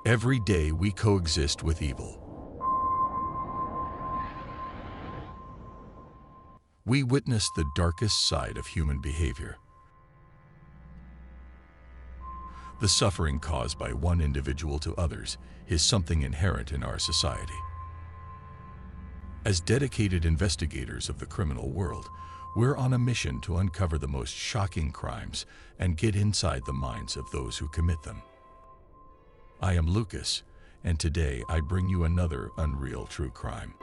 Every day we coexist with evil. We witness the darkest side of human behavior. The suffering caused by one individual to others is something inherent in our society. As dedicated investigators of the criminal world, we're on a mission to uncover the most shocking crimes and get inside the minds of those who commit them. I am Lucas, and today I bring you another unreal true crime.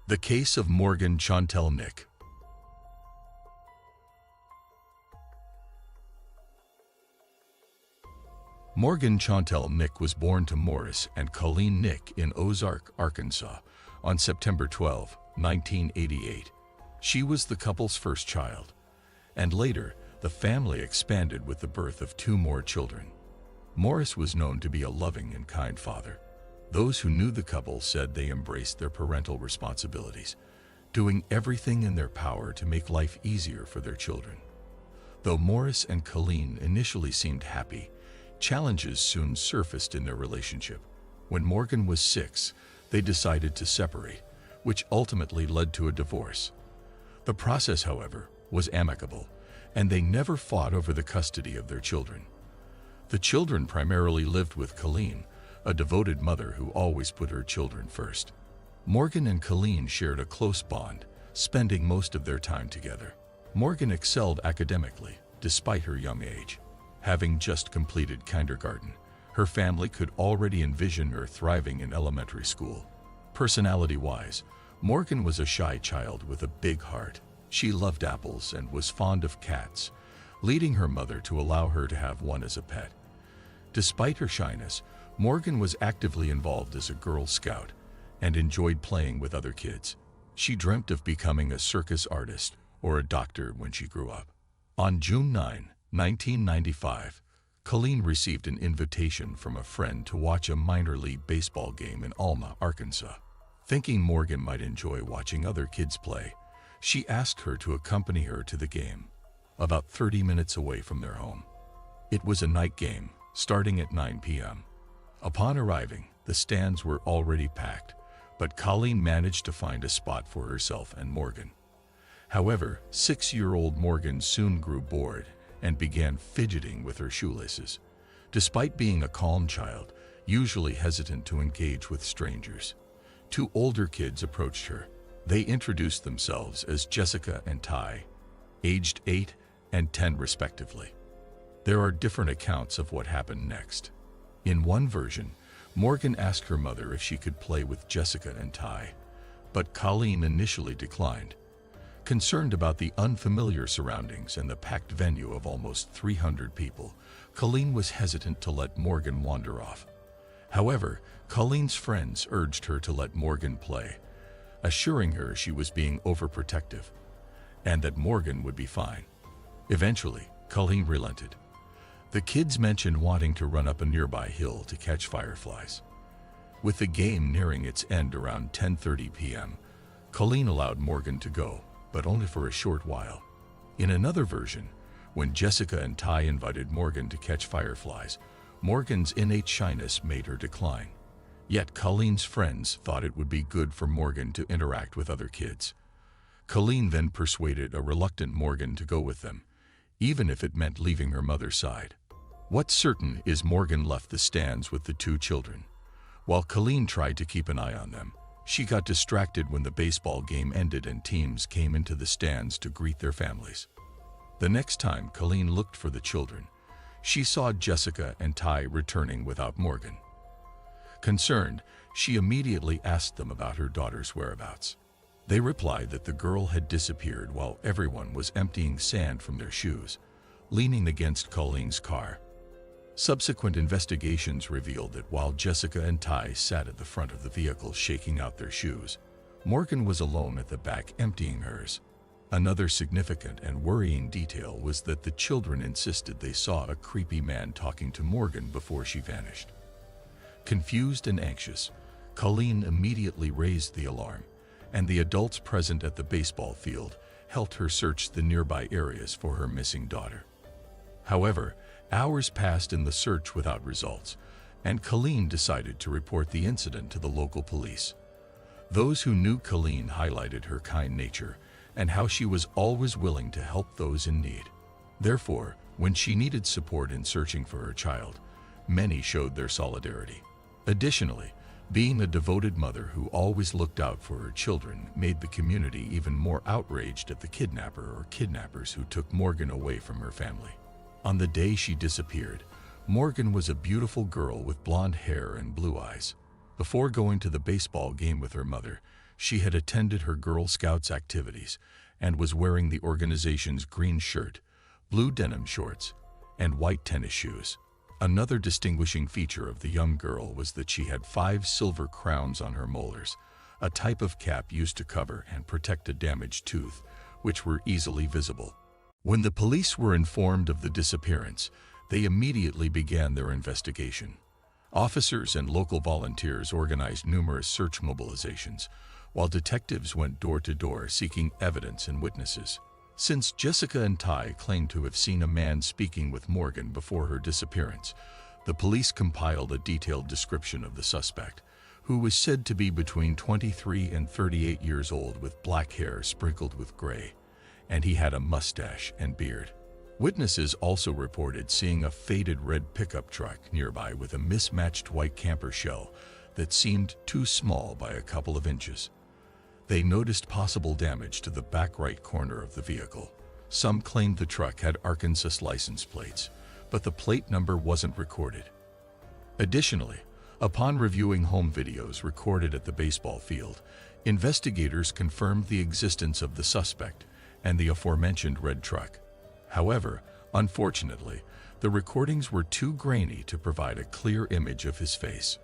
The case of Morgan Chantel Nick. Morgan Chantel Nick was born to Morris and Colleen Nick in Ozark, Arkansas, on September 12, 1988. She was the couple's first child, and later, the family expanded with the birth of two more children. Morris was known to be a loving and kind father. Those who knew the couple said they embraced their parental responsibilities, doing everything in their power to make life easier for their children. Though Morris and Colleen initially seemed happy, challenges soon surfaced in their relationship. When Morgan was 6, they decided to separate, which ultimately led to a divorce. The process, however, was amicable, and they never fought over the custody of their children. The children primarily lived with Colleen, a devoted mother who always put her children first. Morgan and Colleen shared a close bond, spending most of their time together. Morgan excelled academically, despite her young age. Having just completed kindergarten, her family could already envision her thriving in elementary school. Personality-wise, Morgan was a shy child with a big heart. She loved apples and was fond of cats, leading her mother to allow her to have one as a pet. Despite her shyness, Morgan was actively involved as a Girl Scout and enjoyed playing with other kids. She dreamt of becoming a circus artist or a doctor when she grew up. On June 9, 1995, Colleen received an invitation from a friend to watch a minor league baseball game in Alma, Arkansas. Thinking Morgan might enjoy watching other kids play, she asked her to accompany her to the game, about 30 minutes away from their home. It was a night game, starting at 9 p.m. Upon arriving, the stands were already packed, but Colleen managed to find a spot for herself and Morgan. However, 6-year-old Morgan soon grew bored and began fidgeting with her shoelaces. Despite being a calm child, usually hesitant to engage with strangers, two older kids approached her. They introduced themselves as Jessica and Ty, aged 8 and 10 respectively. There are different accounts of what happened next. In one version, Morgan asked her mother if she could play with Jessica and Ty, but Colleen initially declined. Concerned about the unfamiliar surroundings and the packed venue of almost 300 people, Colleen was hesitant to let Morgan wander off. However, Colleen's friends urged her to let Morgan play, assuring her she was being overprotective and that Morgan would be fine. Eventually, Colleen relented. The kids mentioned wanting to run up a nearby hill to catch fireflies. With the game nearing its end around 10:30 p.m., Colleen allowed Morgan to go, but only for a short while. In another version, when Jessica and Ty invited Morgan to catch fireflies, Morgan's innate shyness made her decline. Yet Colleen's friends thought it would be good for Morgan to interact with other kids. Colleen then persuaded a reluctant Morgan to go with them, even if it meant leaving her mother's side. What's certain is Morgan left the stands with the two children. While Colleen tried to keep an eye on them, she got distracted when the baseball game ended and teams came into the stands to greet their families. The next time Colleen looked for the children, she saw Jessica and Ty returning without Morgan. Concerned, she immediately asked them about her daughter's whereabouts. They replied that the girl had disappeared while everyone was emptying sand from their shoes, leaning against Colleen's car. Subsequent investigations revealed that while Jessica and Ty sat at the front of the vehicle shaking out their shoes, Morgan was alone at the back emptying hers. Another significant and worrying detail was that the children insisted they saw a creepy man talking to Morgan before she vanished. Confused and anxious, Colleen immediately raised the alarm, and the adults present at the baseball field helped her search the nearby areas for her missing daughter. However, hours passed in the search without results, and Colleen decided to report the incident to the local police. Those who knew Colleen highlighted her kind nature and how she was always willing to help those in need. Therefore, when she needed support in searching for her child, many showed their solidarity. Additionally, being a devoted mother who always looked out for her children made the community even more outraged at the kidnapper or kidnappers who took Morgan away from her family. On the day she disappeared, Morgan was a beautiful girl with blonde hair and blue eyes. Before going to the baseball game with her mother, she had attended her Girl Scouts activities and was wearing the organization's green shirt, blue denim shorts, and white tennis shoes. Another distinguishing feature of the young girl was that she had 5 silver crowns on her molars, a type of cap used to cover and protect a damaged tooth, which were easily visible. When the police were informed of the disappearance, they immediately began their investigation. Officers and local volunteers organized numerous search mobilizations, while detectives went door to door seeking evidence and witnesses. Since Jessica and Ty claimed to have seen a man speaking with Morgan before her disappearance, the police compiled a detailed description of the suspect, who was said to be between 23 and 38 years old with black hair sprinkled with gray, and he had a mustache and beard. Witnesses also reported seeing a faded red pickup truck nearby with a mismatched white camper shell that seemed too small by a couple of inches. They noticed possible damage to the back right corner of the vehicle. Some claimed the truck had Arkansas license plates, but the plate number wasn't recorded. Additionally, upon reviewing home videos recorded at the baseball field, investigators confirmed the existence of the suspect and the aforementioned red truck. However, unfortunately, the recordings were too grainy to provide a clear image of his face.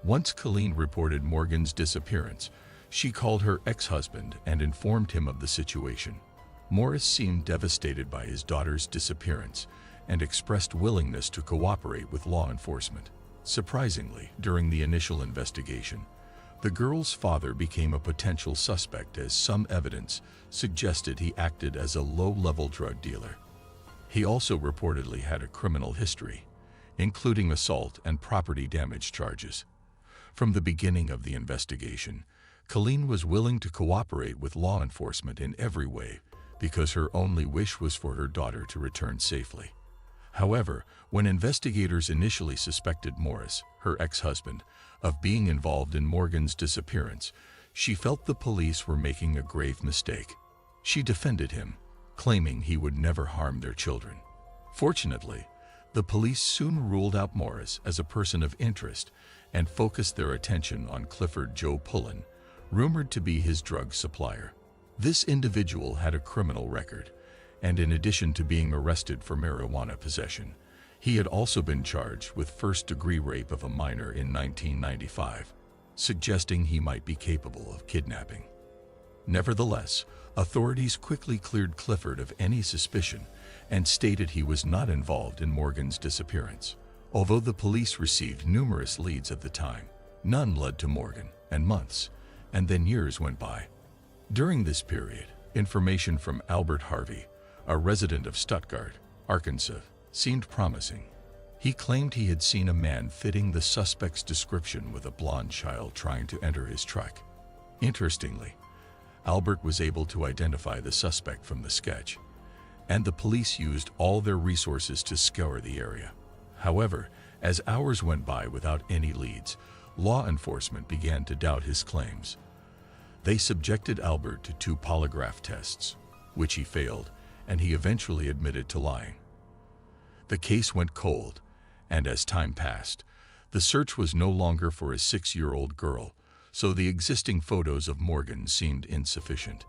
Once Colleen reported Morgan's disappearance, she called her ex-husband and informed him of the situation. Morris seemed devastated by his daughter's disappearance and expressed willingness to cooperate with law enforcement. Surprisingly, during the initial investigation, the girl's father became a potential suspect as some evidence suggested he acted as a low-level drug dealer. He also reportedly had a criminal history, including assault and property damage charges. From the beginning of the investigation, Colleen was willing to cooperate with law enforcement in every way because her only wish was for her daughter to return safely. However, when investigators initially suspected Morris, her ex-husband, of being involved in Morgan's disappearance, she felt the police were making a grave mistake. She defended him, claiming he would never harm their children. Fortunately, the police soon ruled out Morris as a person of interest and focused their attention on Clifford Joe Pullen, rumored to be his drug supplier. This individual had a criminal record, and in addition to being arrested for marijuana possession, he had also been charged with first-degree rape of a minor in 1995, suggesting he might be capable of kidnapping. Nevertheless, authorities quickly cleared Clifford of any suspicion and stated he was not involved in Morgan's disappearance. Although the police received numerous leads at the time, none led to Morgan, and months, and then years went by. During this period, information from Albert Harvey, a resident of Stuttgart, Arkansas, seemed promising. He claimed he had seen a man fitting the suspect's description with a blonde child trying to enter his truck. Interestingly, Albert was able to identify the suspect from the sketch, and the police used all their resources to scour the area. However, as hours went by without any leads, law enforcement began to doubt his claims. They subjected Albert to 2 polygraph tests, which he failed, and he eventually admitted to lying. The case went cold, and as time passed, the search was no longer for a 6-year-old girl, so the existing photos of Morgan seemed insufficient.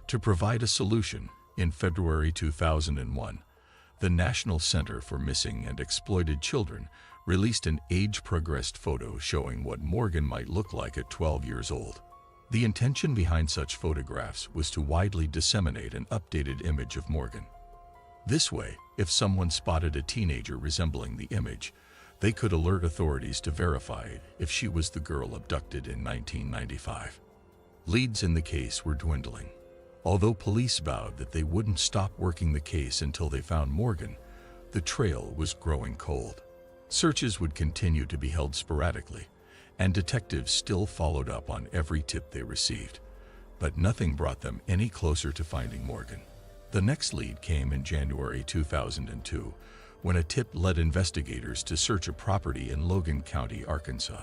To provide a solution, in February 2001, the National Center for Missing and Exploited Children released an age-progressed photo showing what Morgan might look like at 12 years old. The intention behind such photographs was to widely disseminate an updated image of Morgan. This way, if someone spotted a teenager resembling the image, they could alert authorities to verify if she was the girl abducted in 1995. Leads in the case were dwindling. Although police vowed that they wouldn't stop working the case until they found Morgan, the trail was growing cold. Searches would continue to be held sporadically, and detectives still followed up on every tip they received, but nothing brought them any closer to finding Morgan. The next lead came in January 2002, when a tip led investigators to search a property in Logan County, Arkansas.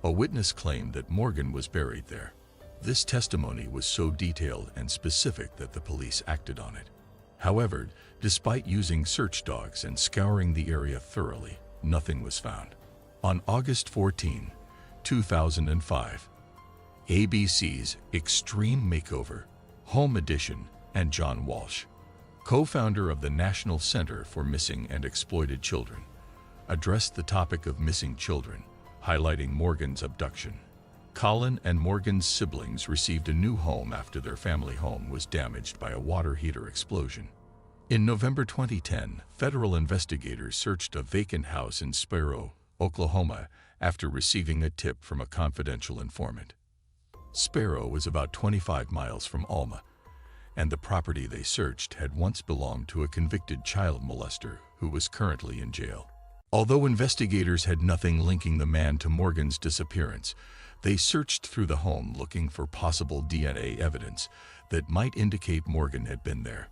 A witness claimed that Morgan was buried there. This testimony was so detailed and specific that the police acted on it. However, despite using search dogs and scouring the area thoroughly, nothing was found. On August 14, 2005, ABC's Extreme Makeover, Home Edition, and John Walsh, co-founder of the National Center for Missing and Exploited Children, addressed the topic of missing children, highlighting Morgan's abduction. Colin and Morgan's siblings received a new home after their family home was damaged by a water heater explosion. In November 2010, federal investigators searched a vacant house in Sparrow, Oklahoma, after receiving a tip from a confidential informant. Sparrow was about 25 miles from Alma, and the property they searched had once belonged to a convicted child molester who was currently in jail. Although investigators had nothing linking the man to Morgan's disappearance, they searched through the home looking for possible DNA evidence that might indicate Morgan had been there.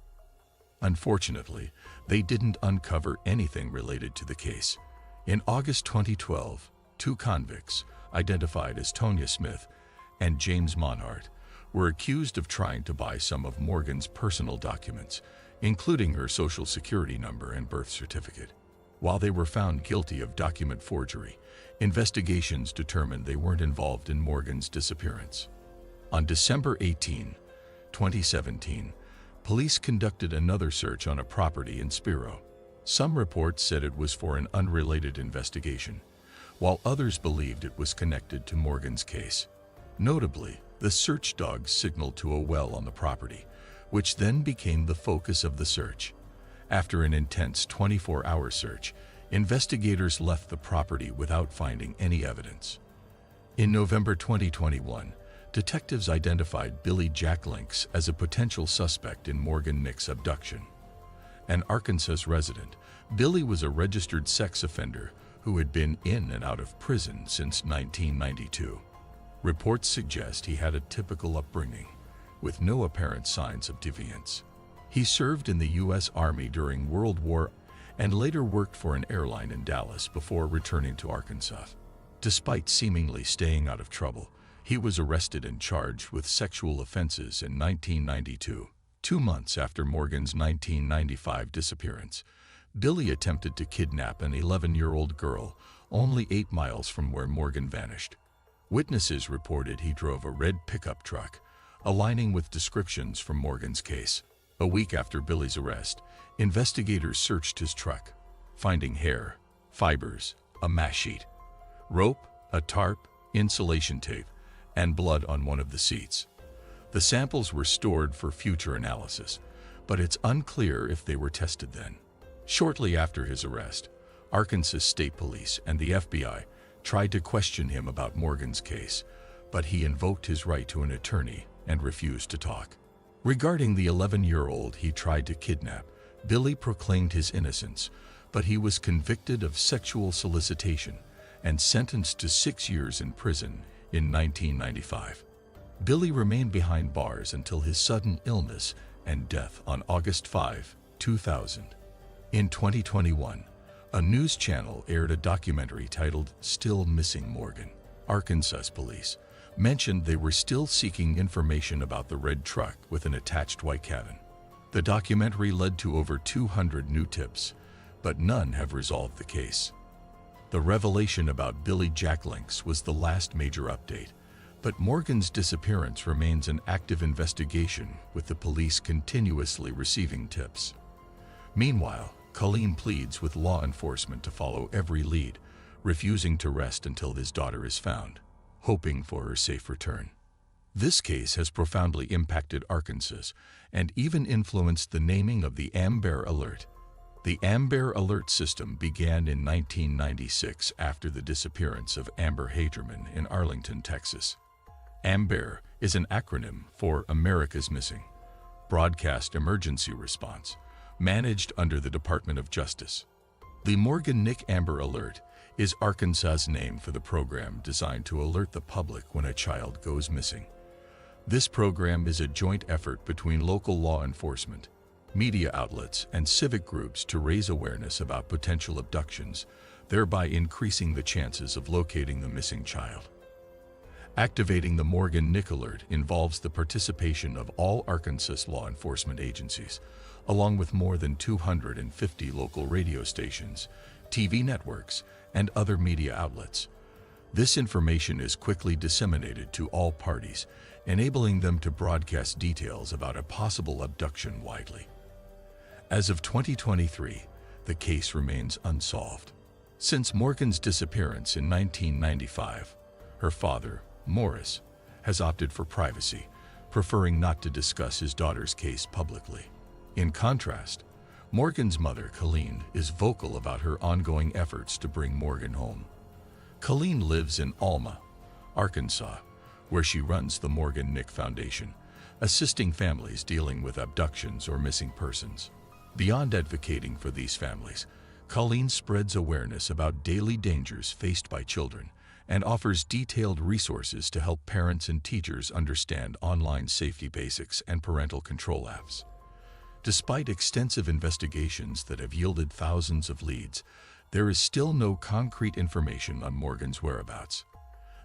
Unfortunately, they didn't uncover anything related to the case. In August 2012, two convicts, identified as Tonya Smith and James Monhart, were accused of trying to buy some of Morgan's personal documents, including her social security number and birth certificate. While they were found guilty of document forgery, investigations determined they weren't involved in Morgan's disappearance. On December 18, 2017, police conducted another search on a property in Sparrow. Some reports said it was for an unrelated investigation, while others believed it was connected to Morgan's case. Notably, the search dogs signaled to a well on the property, which then became the focus of the search. After an intense 24-hour search, investigators left the property without finding any evidence. In November 2021, detectives identified Billy Jack Links as a potential suspect in Morgan Nick's abduction. An Arkansas resident, Billy was a registered sex offender who had been in and out of prison since 1992. Reports suggest he had a typical upbringing, with no apparent signs of deviance. He served in the U.S. Army during World War and later worked for an airline in Dallas before returning to Arkansas. Despite seemingly staying out of trouble, he was arrested and charged with sexual offenses in 1992. 2 months after Morgan's 1995 disappearance, Billy attempted to kidnap an 11-year-old girl only 8 miles from where Morgan vanished. Witnesses reported he drove a red pickup truck, aligning with descriptions from Morgan's case. A week after Billy's arrest, investigators searched his truck, finding hair, fibers, a mesh sheet, rope, a tarp, insulation tape, and blood on one of the seats. The samples were stored for future analysis, but it's unclear if they were tested then. Shortly after his arrest, Arkansas State Police and the FBI tried to question him about Morgan's case, but he invoked his right to an attorney and refused to talk. Regarding the 11-year-old he tried to kidnap, Billy proclaimed his innocence, but he was convicted of sexual solicitation and sentenced to 6 years in prison in 1995. Billy remained behind bars until his sudden illness and death on August 5, 2000. In 2021, a news channel aired a documentary titled Still Missing Morgan. Arkansas police mentioned they were still seeking information about the red truck with an attached white cabin. The documentary led to over 200 new tips, but none have resolved the case. The revelation about Billy Jack Links was the last major update, but Morgan's disappearance remains an active investigation, with the police continuously receiving tips. Meanwhile, Colleen pleads with law enforcement to follow every lead, refusing to rest until his daughter is found, hoping for her safe return. This case has profoundly impacted Arkansas and even influenced the naming of the Amber Alert. The Amber Alert system began in 1996 after the disappearance of Amber Hagerman in Arlington, Texas. Amber is an acronym for America's Missing Broadcast Emergency Response, managed under the Department of Justice. The Morgan Nick Amber Alert is Arkansas's name for the program designed to alert the public when a child goes missing. This program is a joint effort between local law enforcement, media outlets, and civic groups to raise awareness about potential abductions, thereby increasing the chances of locating the missing child. Activating the Morgan Nick Alert involves the participation of all Arkansas law enforcement agencies, along with more than 250 local radio stations, TV networks, and other media outlets. This information is quickly disseminated to all parties, enabling them to broadcast details about a possible abduction widely. As of 2023, the case remains unsolved. Since Morgan's disappearance in 1995, her father, Morris, has opted for privacy, preferring not to discuss his daughter's case publicly. In contrast, Morgan's mother, Colleen, is vocal about her ongoing efforts to bring Morgan home. Colleen lives in Alma, Arkansas, where she runs the Morgan Nick Foundation, assisting families dealing with abductions or missing persons. Beyond advocating for these families, Colleen spreads awareness about daily dangers faced by children and offers detailed resources to help parents and teachers understand online safety basics and parental control apps. Despite extensive investigations that have yielded thousands of leads, there is still no concrete information on Morgan's whereabouts.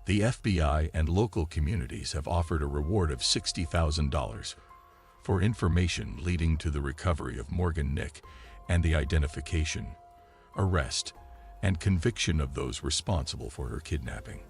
The FBI and local communities have offered a reward of $60,000 for information leading to the recovery of Morgan Nick and the identification, arrest, and conviction of those responsible for her kidnapping.